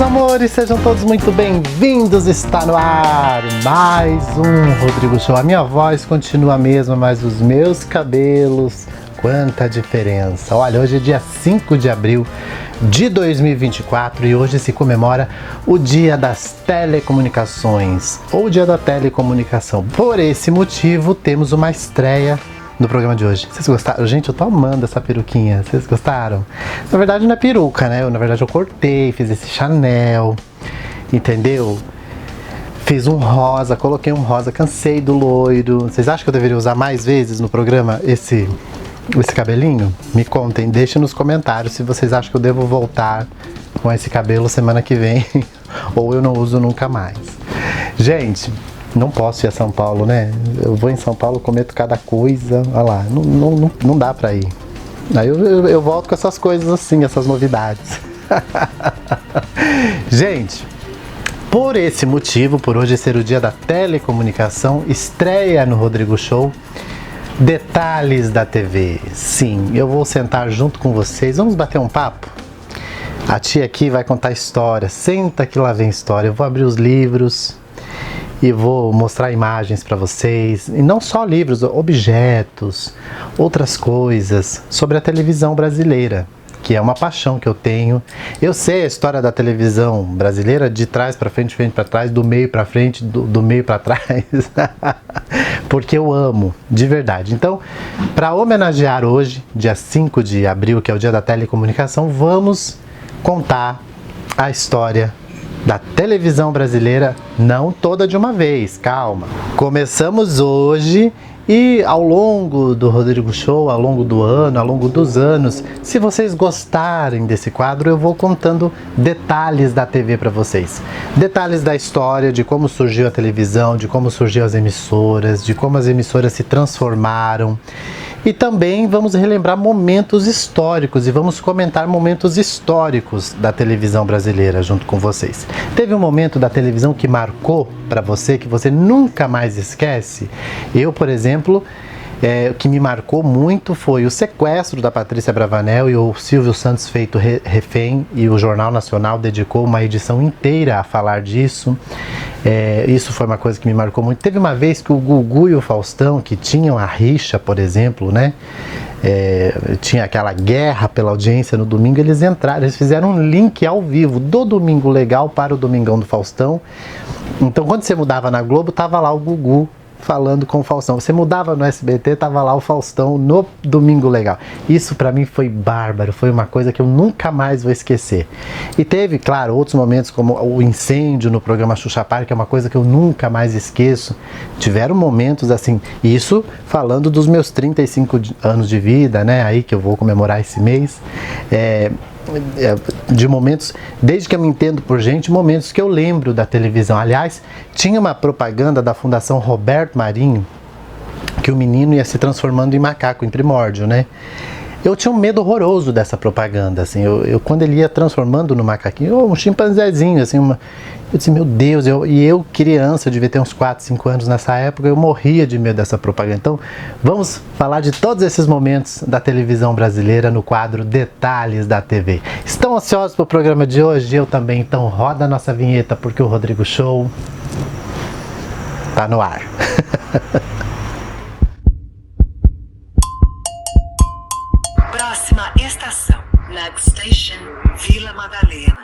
meus amores, sejam todos muito bem-vindos, está no ar mais um Rodrigo Show. A minha voz continua a mesma, mas os meus cabelos, quanta diferença. Olha, hoje é dia 5 de abril de 2024 e hoje se comemora o Dia das Telecomunicações, ou Dia da Telecomunicação. Por esse motivo, temos uma estreia no programa de hoje. Vocês gostaram? Gente, eu tô amando essa peruquinha. Vocês gostaram? Na verdade não é peruca, né? Na verdade eu cortei, fiz esse Chanel, entendeu? Fiz um rosa, coloquei um rosa, cansei do loiro. Vocês acham que eu deveria usar mais vezes no programa esse cabelinho? Me contem, deixem nos comentários se vocês acham que eu devo voltar com esse cabelo semana que vem ou eu não uso nunca mais. Gente, não posso ir a São Paulo, né? Eu vou em São Paulo, cometo cada coisa. Olha lá, não dá pra ir. Aí eu volto com essas coisas assim, essas novidades. Gente, por esse motivo, por hoje ser o Dia da Telecomunicação, estreia no Rodrigo Show Detalhes da TV. Sim, eu vou sentar junto com vocês, vamos bater um papo? A tia aqui vai contar história, senta que lá vem história. Eu vou abrir os livros e vou mostrar imagens para vocês, e não só livros, objetos, outras coisas sobre a televisão brasileira, que é uma paixão que eu tenho. Eu sei a história da televisão brasileira de trás para frente, frente para trás, do meio para frente, do meio para trás, porque eu amo, de verdade. Então, para homenagear hoje, dia 5 de abril, que é o Dia da Telecomunicação, vamos contar a história da televisão brasileira, não toda de uma vez, calma. Começamos hoje e ao longo do Rodrigo Show, ao longo do ano, ao longo dos anos, se vocês gostarem desse quadro, eu vou contando detalhes da TV para vocês. Detalhes da história, de como surgiu a televisão, de como surgiu as emissoras, de como as emissoras se transformaram. E também vamos relembrar momentos históricos e vamos comentar momentos históricos da televisão brasileira junto com vocês. Teve um momento da televisão que marcou para você, que você nunca mais esquece? Eu, por exemplo, o que me marcou muito foi o sequestro da Patrícia Bravanel e o Silvio Santos feito refém, e o Jornal Nacional dedicou uma edição inteira a falar disso. Isso foi uma coisa que me marcou muito. Teve uma vez que o Gugu e o Faustão, que tinham a rixa, por exemplo, né? Tinha aquela guerra pela audiência no domingo, eles entraram, eles fizeram um link ao vivo do Domingo Legal para o Domingão do Faustão. Então quando você mudava na Globo, tava lá o Gugu falando com o Faustão. Você mudava no SBT, tava lá o Faustão no Domingo Legal. Isso pra mim foi bárbaro, foi uma coisa que eu nunca mais vou esquecer. E teve, claro, outros momentos como o incêndio no programa Xuxa Park, que é uma coisa que eu nunca mais esqueço. Tiveram momentos assim, isso falando dos meus 35 anos de vida, né, aí que eu vou comemorar esse mês. De momentos, desde que eu me entendo por gente, momentos que eu lembro da televisão. Aliás, tinha uma propaganda da Fundação Roberto Marinho, que o menino ia se transformando em macaco, em primórdio, né? Eu tinha um medo horroroso dessa propaganda, assim, eu quando ele ia transformando no macaquinho, um chimpanzézinho, assim, eu disse, meu Deus, eu criança, eu devia ter uns 4, 5 anos nessa época, eu morria de medo dessa propaganda. Então, vamos falar de todos esses momentos da televisão brasileira no quadro Detalhes da TV. Estão ansiosos para o programa de hoje? Eu também, então roda a nossa vinheta, porque o Rodrigo Show tá no ar. Próxima estação, Next Station, Vila Madalena.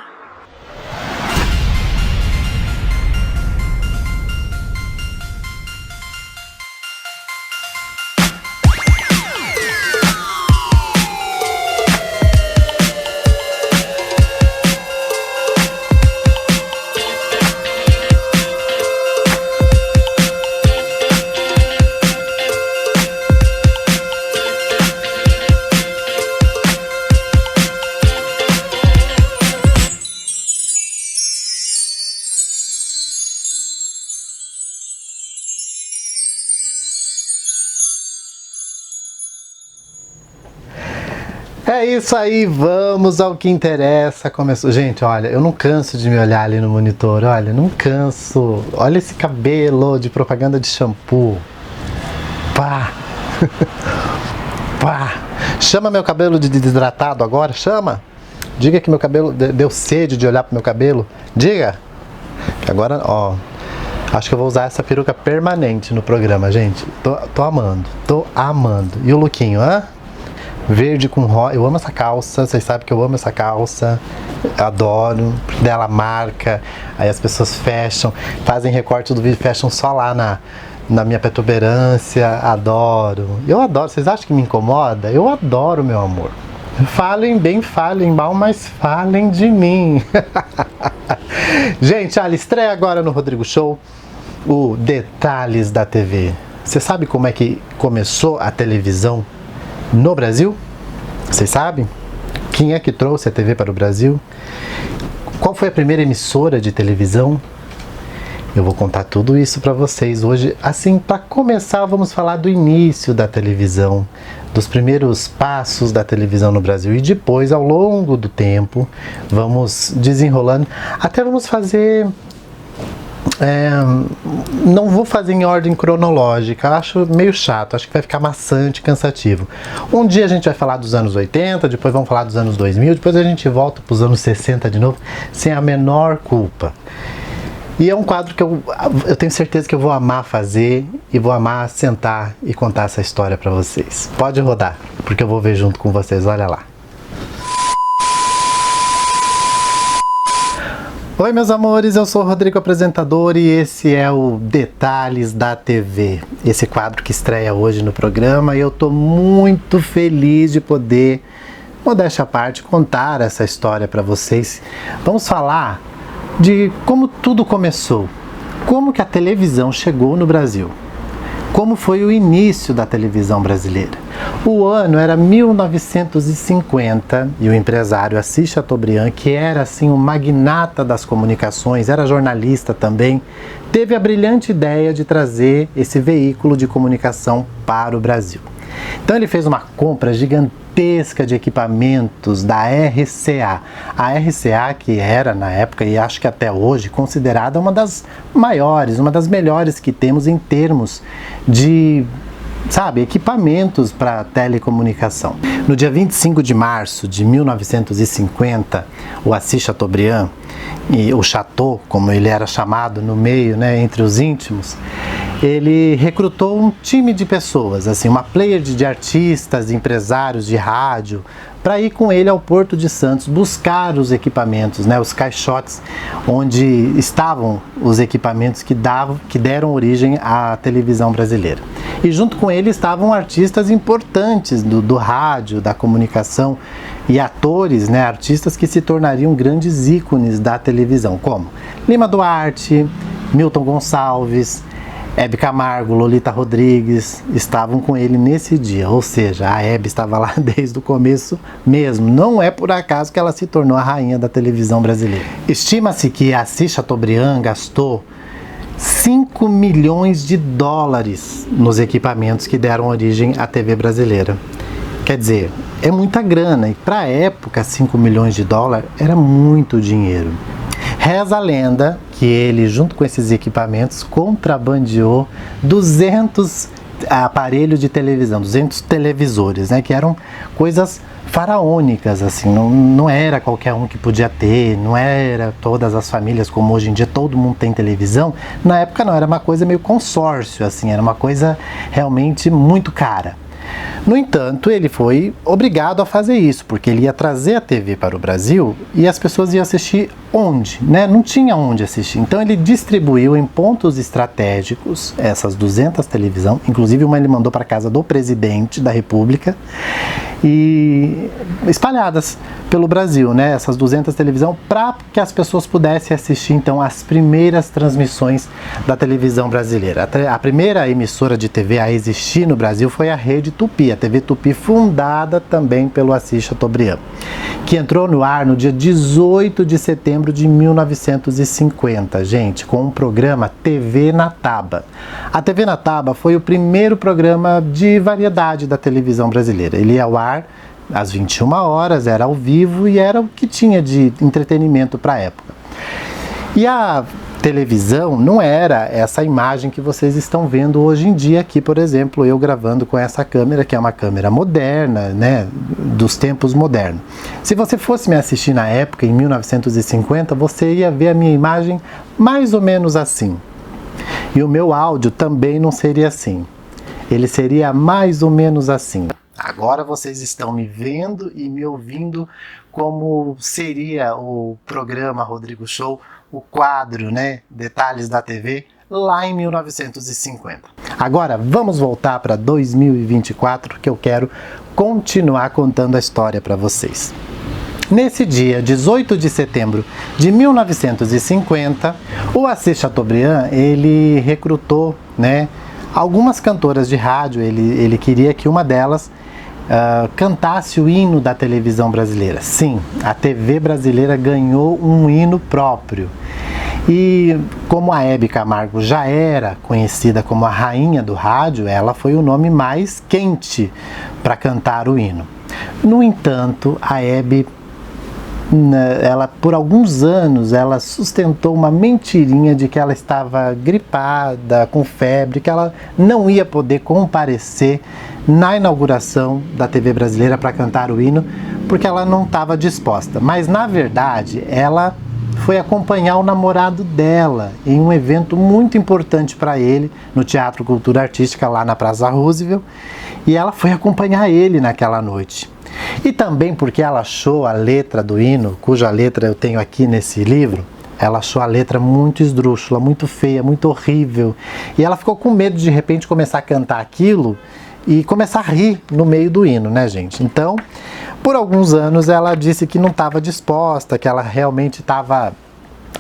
É isso aí, vamos ao que interessa. Começou. Gente, olha, eu não canso de me olhar ali no monitor, olha, não canso. Olha esse cabelo de propaganda de shampoo. Pá! Pá! Chama meu cabelo de desidratado agora, chama! Diga que meu cabelo deu sede de olhar pro meu cabelo. Diga. Agora, ó, acho que eu vou usar essa peruca permanente no programa, gente. Tô amando. E o lookinho, hã? Verde com rosa. Eu amo essa calça, vocês sabem que eu amo essa calça. Adoro. Dela marca. Aí as pessoas fecham, fazem recorte do vídeo, fecham só lá na minha protuberância. Adoro. Eu adoro. Vocês acham que me incomoda? Eu adoro, meu amor. Falem bem, falem mal, mas falem de mim. Gente, olha, estreia agora no Rodrigo Show o Detalhes da TV. Você sabe como é que começou a televisão no Brasil? Vocês sabem? Quem é que trouxe a TV para o Brasil? Qual foi a primeira emissora de televisão? Eu vou contar tudo isso para vocês hoje. Assim, para começar, vamos falar do início da televisão, dos primeiros passos da televisão no Brasil. E depois, ao longo do tempo, vamos desenrolando. Até vamos fazer... não vou fazer em ordem cronológica, acho meio chato, acho que vai ficar maçante, cansativo. Um dia a gente vai falar dos anos 80, depois vamos falar dos anos 2000, depois a gente volta para os anos 60 de novo, sem a menor culpa. E é um quadro que eu tenho certeza que eu vou amar fazer e vou amar sentar e contar essa história para vocês. Pode rodar, porque eu vou ver junto com vocês, olha lá. Oi meus amores, eu sou o Rodrigo apresentador e esse é o Detalhes da TV, esse quadro que estreia hoje no programa e eu tô muito feliz de poder, modéstia à parte, contar essa história para vocês. Vamos falar de como tudo começou, como que a televisão chegou no Brasil, como foi o início da televisão brasileira. O ano era 1950 e o empresário Assis Chateaubriand, que era assim um magnata das comunicações, era jornalista também, teve a brilhante ideia de trazer esse veículo de comunicação para o Brasil. Então ele fez uma compra gigantesca de equipamentos da RCA. A RCA, que era na época e acho que até hoje considerada uma das maiores, uma das melhores que temos em termos de, sabe, equipamentos para telecomunicação. No dia 25 de março de 1950, o Assis Chateaubriand, e o Chateau, como ele era chamado no meio, né, entre os íntimos, ele recrutou um time de pessoas, assim, uma pleiade de artistas, empresários de rádio, para ir com ele ao Porto de Santos buscar os equipamentos, né, os caixotes onde estavam os equipamentos que deram origem à televisão brasileira. E junto com ele estavam artistas importantes do rádio, da comunicação e atores, né, artistas que se tornariam grandes ícones da televisão, como Lima Duarte, Milton Gonçalves, Hebe Camargo, Lolita Rodrigues, estavam com ele nesse dia, ou seja, a Hebe estava lá desde o começo mesmo, não é por acaso que ela se tornou a rainha da televisão brasileira. Estima-se que Assis Chateaubriand gastou 5 milhões de dólares nos equipamentos que deram origem à TV brasileira. Quer dizer, é muita grana, e para a época 5 milhões de dólares era muito dinheiro. Reza a lenda que ele, junto com esses equipamentos, contrabandeou 200 aparelhos de televisão, 200 televisores, né, que eram coisas faraônicas, assim, não era qualquer um que podia ter, não era todas as famílias como hoje em dia todo mundo tem televisão. Na época não, era uma coisa meio consórcio, assim, era uma coisa realmente muito cara. No entanto, ele foi obrigado a fazer isso, porque ele ia trazer a TV para o Brasil e as pessoas iam assistir onde, né? Não tinha onde assistir. Então ele distribuiu em pontos estratégicos essas 200 televisões, inclusive uma ele mandou para a casa do presidente da República, e espalhadas pelo Brasil, né? Essas 200 televisões, para que as pessoas pudessem assistir então as primeiras transmissões da televisão brasileira. A primeira emissora de TV a existir no Brasil foi a Rede Tupi, a TV Tupi, fundada também pelo Assis Chateaubriand, que entrou no ar no dia 18 de setembro de 1950, gente, com o programa TV na Taba. A TV na Taba foi o primeiro programa de variedade da televisão brasileira. Ele ia ao ar às 21 horas, era ao vivo e era o que tinha de entretenimento para a época. E a televisão não era essa imagem que vocês estão vendo hoje em dia aqui, por exemplo, eu gravando com essa câmera, que é uma câmera moderna, né, dos tempos modernos. Se você fosse me assistir na época, em 1950, você ia ver a minha imagem mais ou menos assim. E o meu áudio também não seria assim. Ele seria mais ou menos assim. Agora vocês estão me vendo e me ouvindo como seria o programa Rodrigo Show, o quadro, né, Detalhes da TV, lá em 1950. Agora vamos voltar para 2024, que eu quero continuar contando a história para vocês. Nesse dia, 18 de setembro de 1950, o Assis Chateaubriand, ele recrutou, né, algumas cantoras de rádio. Ele queria que uma delas cantasse o hino da televisão brasileira. Sim, a TV brasileira ganhou um hino próprio. E como a Hebe Camargo já era conhecida como a rainha do rádio, ela foi o nome mais quente para cantar o hino. No entanto, a Hebe, ela, por alguns anos, ela sustentou uma mentirinha de que ela estava gripada, com febre, que ela não ia poder comparecer na inauguração da TV brasileira para cantar o hino, porque ela não estava disposta. Mas, na verdade, ela foi acompanhar o namorado dela em um evento muito importante para ele, no Teatro Cultura Artística, lá na Praça Roosevelt, e ela foi acompanhar ele naquela noite. E também porque ela achou a letra do hino, cuja letra eu tenho aqui nesse livro, ela achou a letra muito esdrúxula, muito feia, muito horrível, e ela ficou com medo de repente começar a cantar aquilo e começar a rir no meio do hino, né, gente? Então, por alguns anos ela disse que não estava disposta, que ela realmente estava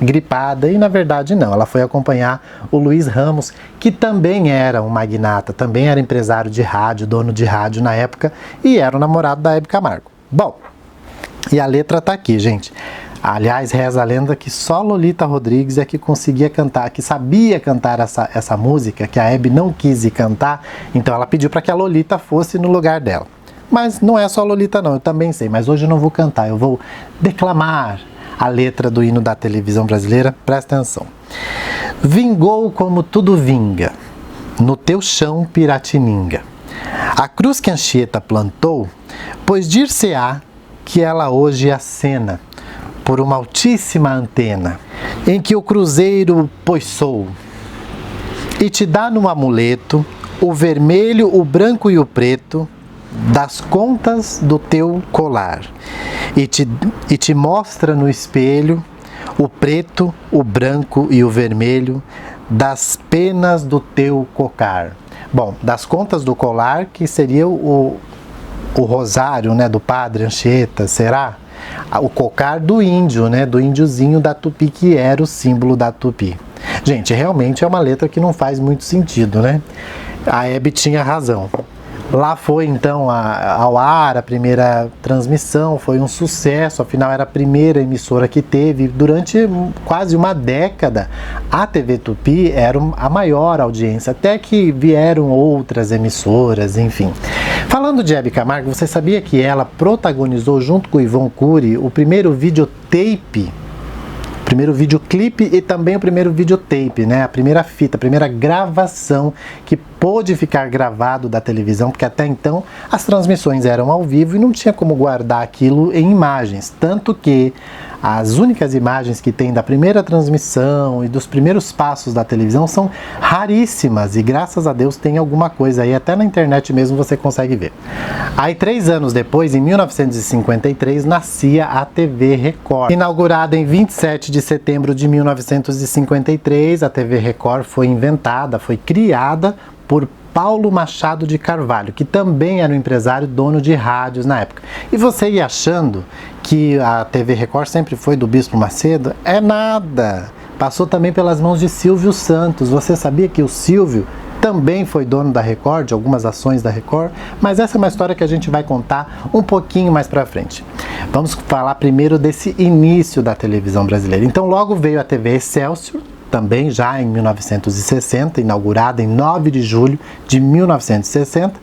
gripada, e na verdade não. Ela foi acompanhar o Luiz Ramos, que também era um magnata, também era empresário de rádio, dono de rádio na época, e era o namorado da Hebe Camargo. Bom, e a letra tá aqui, gente. Aliás, reza a lenda que só Lolita Rodrigues é que conseguia cantar, que sabia cantar essa música, que a Hebe não quis ir cantar, então ela pediu para que a Lolita fosse no lugar dela. Mas não é só a Lolita não, eu também sei, mas hoje eu não vou cantar, eu vou declamar a letra do hino da televisão brasileira. Presta atenção. Vingou como tudo vinga, no teu chão Piratininga. A cruz que Anchieta plantou, pois dir-se-á que ela hoje acena por uma altíssima antena, em que o cruzeiro poisou, e te dá no amuleto o vermelho, o branco e o preto das contas do teu colar, e te mostra no espelho o preto, o branco e o vermelho das penas do teu cocar. Bom, das contas do colar, que seria o rosário, né, do padre Anchieta, será? O cocar do índio, né, do índiozinho da Tupi, que era o símbolo da Tupi. Gente, realmente é uma letra que não faz muito sentido, né? A Hebe tinha razão. Lá foi então ao ar a primeira transmissão, foi um sucesso, afinal era a primeira emissora que teve. Durante quase uma década, a TV Tupi era a maior audiência, até que vieram outras emissoras, enfim. Falando de Hebe Camargo, você sabia que ela protagonizou junto com o Ivon Cury o primeiro videotape, o primeiro videoclipe e também o primeiro videotape, né? A primeira fita, a primeira gravação que pôde ficar gravado da televisão, porque até então as transmissões eram ao vivo e não tinha como guardar aquilo em imagens, tanto que as únicas imagens que tem da primeira transmissão e dos primeiros passos da televisão são raríssimas, e graças a Deus tem alguma coisa aí, até na internet mesmo você consegue ver. Aí 3 anos depois, em 1953, nascia a TV Record. Inaugurada em 27 de setembro de 1953, a TV Record foi inventada, foi criada por Paulo Machado de Carvalho, que também era um empresário dono de rádios na época. E você ia achando que a TV Record sempre foi do Bispo Macedo? É nada! Passou também pelas mãos de Silvio Santos. Você sabia que o Silvio também foi dono da Record, de algumas ações da Record? Mas essa é uma história que a gente vai contar um pouquinho mais pra frente. Vamos falar primeiro desse início da televisão brasileira. Então logo veio a TV Excelsior, também já em 1960, inaugurada em 9 de julho de 1960,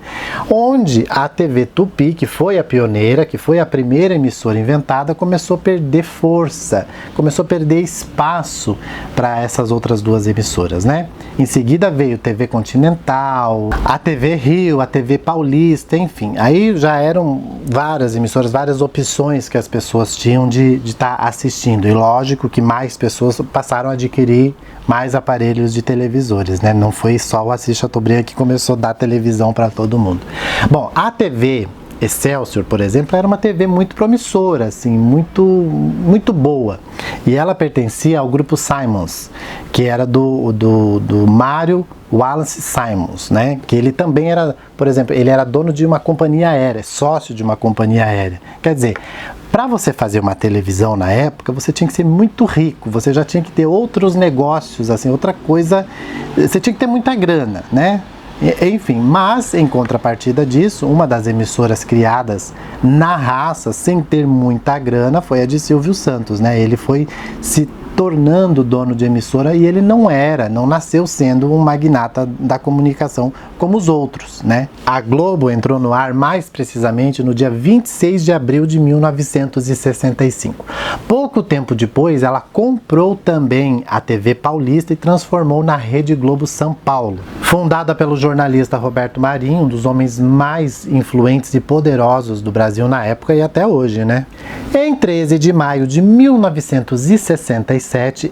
onde a TV Tupi, que foi a pioneira, que foi a primeira emissora inventada, começou a perder força, começou a perder espaço para essas outras duas emissoras, né? Em seguida veio TV Continental, a TV Rio, a TV Paulista, enfim. Aí já eram várias emissoras, várias opções que as pessoas tinham de estar assistindo. E lógico que mais pessoas passaram a adquirir mais aparelhos de televisores, né? Não foi só o Assis Chateaubriand que começou a dar televisão para todo mundo. Bom, a TV Excelsior, por exemplo, era uma TV muito promissora, assim, muito boa. E ela pertencia ao grupo Simons, que era do Mário Wallace Simons, né? Que ele também era, por exemplo, ele era dono de uma companhia aérea, sócio de uma companhia aérea. Quer dizer, para você fazer uma televisão na época, você tinha que ser muito rico, você já tinha que ter outros negócios, assim, outra coisa, você tinha que ter muita grana, né? Enfim, mas em contrapartida disso, uma das emissoras criadas na raça, sem ter muita grana, foi a de Silvio Santos, né? Ele foi se tornando dono de emissora e ele não nasceu sendo um magnata da comunicação como os outros, né? A Globo entrou no ar mais precisamente no dia 26 de abril de 1965. Pouco tempo depois, ela comprou também a TV Paulista e transformou na Rede Globo São Paulo. Fundada pelo jornalista Roberto Marinho, um dos homens mais influentes e poderosos do Brasil na época e até hoje, né? Em 13 de maio de 1967,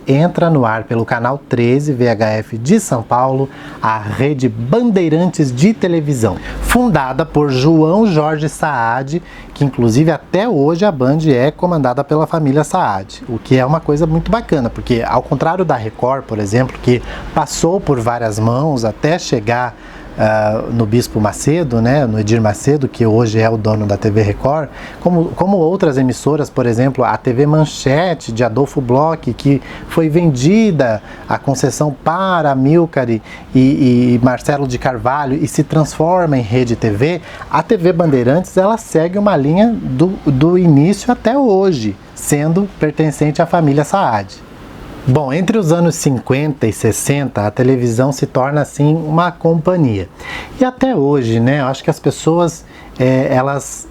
entra no ar pelo canal 13 VHF de São Paulo a Rede Bandeirantes de televisão, fundada por João Jorge Saad, que inclusive até hoje a Band é comandada pela família Saad, o que é uma coisa muito bacana, porque ao contrário da Record, por exemplo, que passou por várias mãos até chegar no Bispo Macedo, né, no Edir Macedo, que hoje é o dono da TV Record, como outras emissoras, por exemplo, a TV Manchete, de Adolfo Bloch, que foi vendida a concessão para Amilcar e Marcelo de Carvalho e se transforma em Rede TV, a TV Bandeirantes, ela segue uma linha do início até hoje, sendo pertencente à família Saad. Bom, entre os anos 50 e 60, a televisão se torna, assim, uma companhia. E até hoje, né, eu acho que as pessoas, elas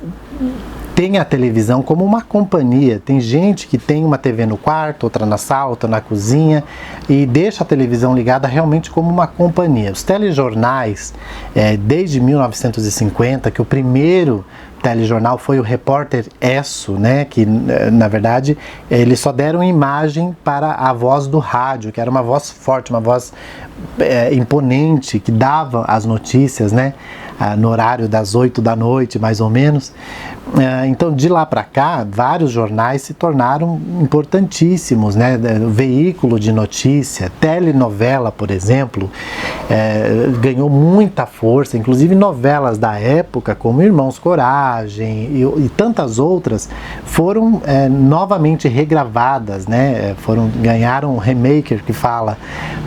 têm a televisão como uma companhia. Tem gente que tem uma TV no quarto, outra na sala, outra na cozinha, e deixa a televisão ligada realmente como uma companhia. Os telejornais, desde 1950, que o primeiro telejornal foi o Repórter Esso, né, que na verdade eles só deram imagem para a voz do rádio, que era uma voz forte, uma voz imponente, que dava as notícias, né, no horário das 8 da noite, mais ou menos. Então, de lá para cá, vários jornais se tornaram importantíssimos, né, veículo de notícia, telenovela, por exemplo, ganhou muita força, inclusive novelas da época, como Irmãos Coragem e tantas outras, foram novamente regravadas, né, ganharam um remake, que fala,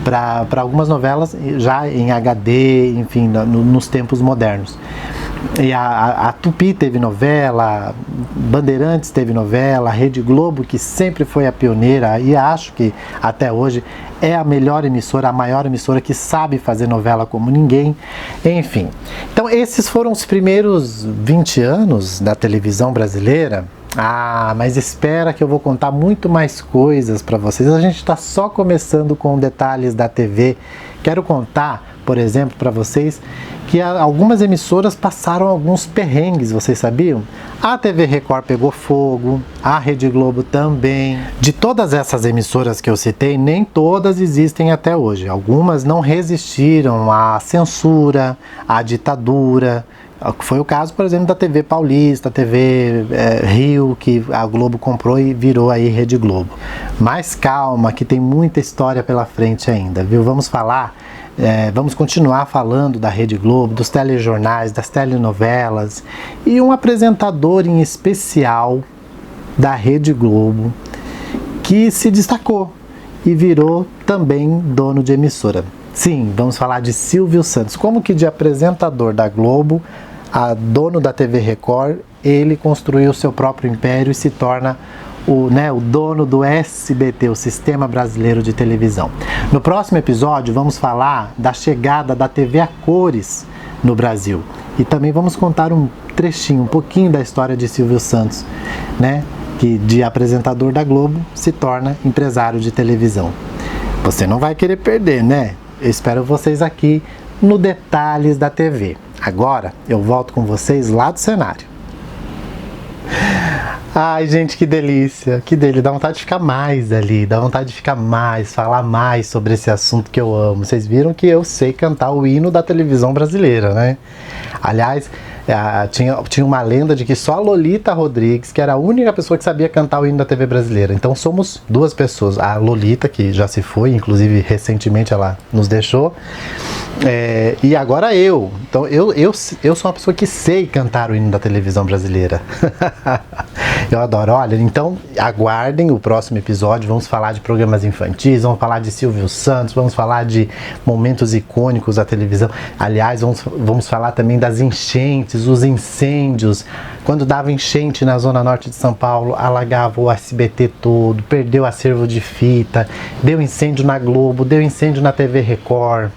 para algumas novelas já em HD, enfim, nos tempos modernos. E a Tupi teve novela, Bandeirantes teve novela, a Rede Globo, que sempre foi a pioneira e acho que até hoje é a melhor emissora, a maior emissora, que sabe fazer novela como ninguém, enfim. Então esses foram os primeiros 20 anos da televisão brasileira. Mas espera que eu vou contar muito mais coisas para vocês. A gente está só começando com detalhes da TV. Quero contar, por exemplo, para vocês que algumas emissoras passaram alguns perrengues, vocês sabiam? A TV Record pegou fogo, a Rede Globo também. De todas essas emissoras que eu citei, nem todas existem até hoje. Algumas não resistiram à censura, à ditadura. Foi o caso, por exemplo, da TV Paulista, TV Rio, que a Globo comprou e virou aí Rede Globo. Mas calma, que tem muita história pela frente ainda, viu? Vamos continuar falando da Rede Globo, dos telejornais, das telenovelas e um apresentador em especial da Rede Globo que se destacou e virou também dono de emissora. Sim, vamos falar de Silvio Santos. Como que de apresentador da Globo a dono da TV Record, ele construiu seu próprio império e se torna o dono do SBT, o Sistema Brasileiro de Televisão. No próximo episódio vamos falar da chegada da TV a cores no Brasil. E também vamos contar um trechinho, um pouquinho da história de Silvio Santos, né? Que de apresentador da Globo se torna empresário de televisão. Você não vai querer perder, né? Eu espero vocês aqui no Detalhes da TV. Agora eu volto com vocês lá do cenário. Ai, gente, que delícia, que delícia, dá vontade de ficar mais ali, dá vontade de ficar mais, falar mais sobre esse assunto que eu amo. Vocês viram que eu sei cantar o hino da televisão brasileira, né? Aliás, tinha uma lenda de que só a Lolita Rodrigues, que era a única pessoa que sabia cantar o hino da TV brasileira. Então somos duas pessoas, a Lolita, que já se foi, inclusive recentemente ela nos deixou, e agora eu. Então eu sou uma pessoa que sei cantar o hino da televisão brasileira. Eu adoro. Olha, então aguardem o próximo episódio. Vamos falar de programas infantis, vamos falar de Silvio Santos, vamos falar de momentos icônicos da televisão. Aliás, vamos falar também das enchentes, os incêndios. Quando dava enchente na zona norte de São Paulo, alagava o SBT todo, perdeu acervo de fita, deu incêndio na Globo, deu incêndio na TV Record.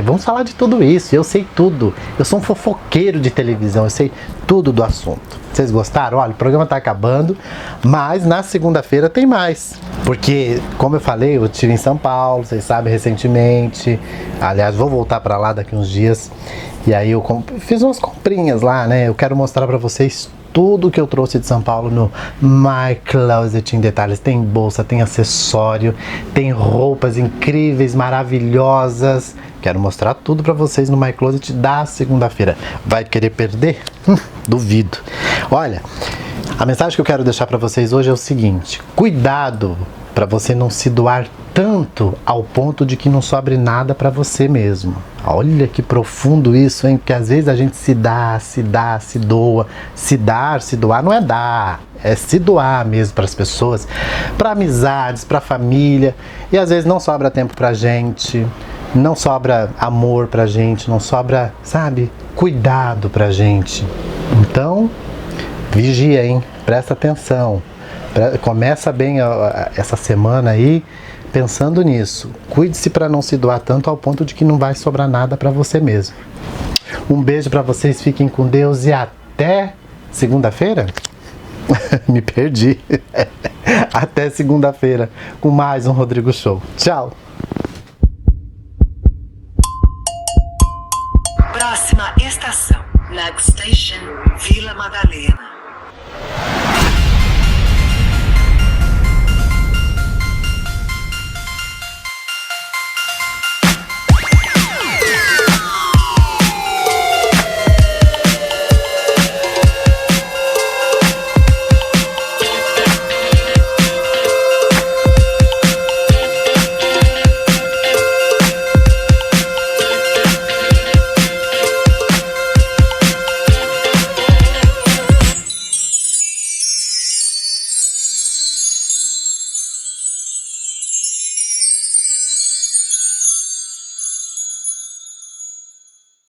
Vamos falar de tudo isso. Eu sei tudo. Eu sou um fofoqueiro de televisão, eu sei tudo do assunto. Vocês gostaram? Olha, o programa tá acabando, mas na segunda-feira tem mais. Porque, como eu falei, eu estive em São Paulo, vocês sabem, recentemente. Aliás, vou voltar para lá daqui uns dias. E aí eu fiz umas comprinhas lá, né? Eu quero mostrar para vocês tudo que eu trouxe de São Paulo no My Closet em Detalhes. Tem bolsa, tem acessório, tem roupas incríveis, maravilhosas. Quero mostrar tudo pra vocês no My Closet da segunda-feira. Vai querer perder? Duvido. Olha, a mensagem que eu quero deixar pra vocês hoje é o seguinte: cuidado pra você não se doar tanto ao ponto de que não sobre nada pra você mesmo. Olha que profundo isso, hein? Porque às vezes a gente se dá, se doa. Se doar não é dar, é se doar mesmo para as pessoas, para amizades, para família. E às vezes não sobra tempo pra gente, não sobra amor pra gente, não sobra, sabe, cuidado pra gente. Então, vigia, hein? Presta atenção. Começa bem essa semana aí pensando nisso. Cuide-se para não se doar tanto ao ponto de que não vai sobrar nada para você mesmo. Um beijo para vocês, fiquem com Deus e até segunda-feira? Me perdi. Até segunda-feira com mais um Rodrigo Show. Tchau!